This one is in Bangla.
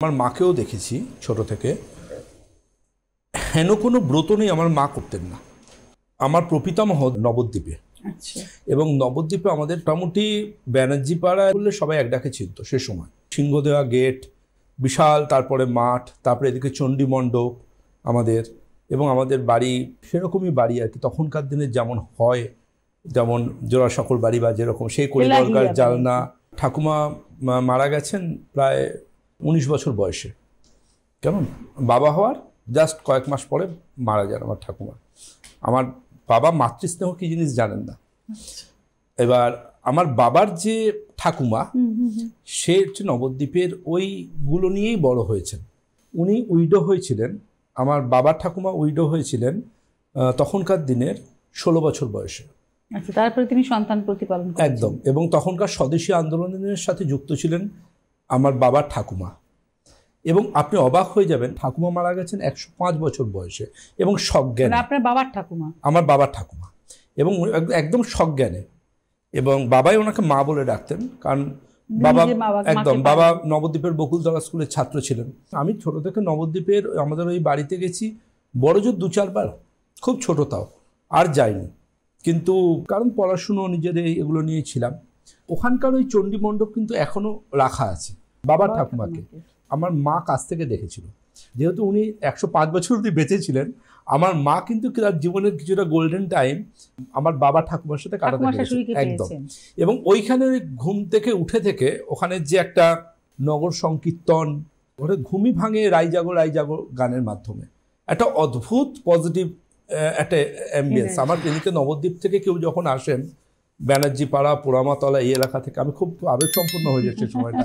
আমার মাকেও দেখেছি ছোট থেকে হেন কোনো ব্রত নেই আমার মা করতেন না। আমার প্রপিতামহ নবদ্বীপে, এবং নবদ্বীপে আমাদের মোটামুটি ব্যানার্জি পাড়া বললে সবাই এক ডাকে চিনত সে সময়। সিংহদেওয়া গেট বিশাল, তারপরে মাঠ, তারপরে এদিকে চণ্ডী মণ্ডপ আমাদের, এবং আমাদের বাড়ি সেরকমই বাড়ি আর কি, তখনকার দিনে যেমন হয়, যেমন জোড়া সকল বাড়ি বা যেরকম সেই কলিবর্গার জালনা। ঠাকুমা মারা গেছেন প্রায় 19 বছর বয়সে, কেমন বাবা হওয়ার জাস্ট কয়েক মাস পরে মারা যান আমার ঠাকুমা। আমার বাবা মাতৃস্নেহ কি জিনিস জানেন না। এবার আমার বাবার যে ঠাকুমা, সে হচ্ছে নবদ্বীপের ওইগুলো নিয়েই বড় হয়েছেন। উনি উইডো হয়েছিলেন, আমার বাবার ঠাকুমা উইডো হয়েছিলেন তখনকার দিনের 16 বছর বয়সে। আচ্ছা, তারপরে তিনি সন্তান প্রতিপালন করেছেন। একদম, এবং তখনকার স্বদেশী আন্দোলনের সাথে যুক্ত ছিলেন আমার বাবার ঠাকুমা। এবং আপনি অবাক হয়ে যাবেন, ঠাকুমা মারা গেছেন 105 বছর বয়সে এবং সজ্ঞানে। আপনার বাবার ঠাকুমা? আমার বাবার ঠাকুমা, এবং একদম সজ্ঞানে, এবং বাবাই ওনাকে মা বলে ডাকতেন, কারণ বাবা নবদ্বীপের বকুলতলা স্কুলের ছাত্র ছিলেন। আমি ছোট থেকে নবদ্বীপের আমাদের ওই বাড়িতে গেছি বড় জোর 2-4 বার, খুব ছোট তাও, আর যাইনি। কিন্তু কারণ পড়াশুনো নিজের এগুলো নিয়ে ছিলাম। ওখানকার ওই চণ্ডী মণ্ডপ কিন্তু এখনো রাখা আছে বাবার ঠাকুমাকে। আমার মা কাছ থেকে দেখেছিল, যেহেতু উনি 105 বছর অবধি বেঁচে ছিলেন। আমার মা কিন্তু তার জীবনের কিছুটা গোল্ডেন টাইম আমার বাবা ঠাকুমার সাথে কাটাতে পেরেছে একদম। এবং ওইখানে ঘুম থেকে উঠে থেকে ওখানে যে একটা নগর সংকীর্তন, ওখানে ঘুমই ভাঙে রাইজাগো রাইজাগো গানের মাধ্যমে, একটা অদ্ভুত পজিটিভ একটা অ্যাম্বিয়েন্স। আমার ক্লিনিকে নবদ্বীপ থেকে কেউ যখন আসেন, ব্যানার্জি পাড়া, পোড়ামাতলা এই এলাকা থেকে, আমি খুব আবেগসম্পন্ন হয়ে যাচ্ছে সময়টা।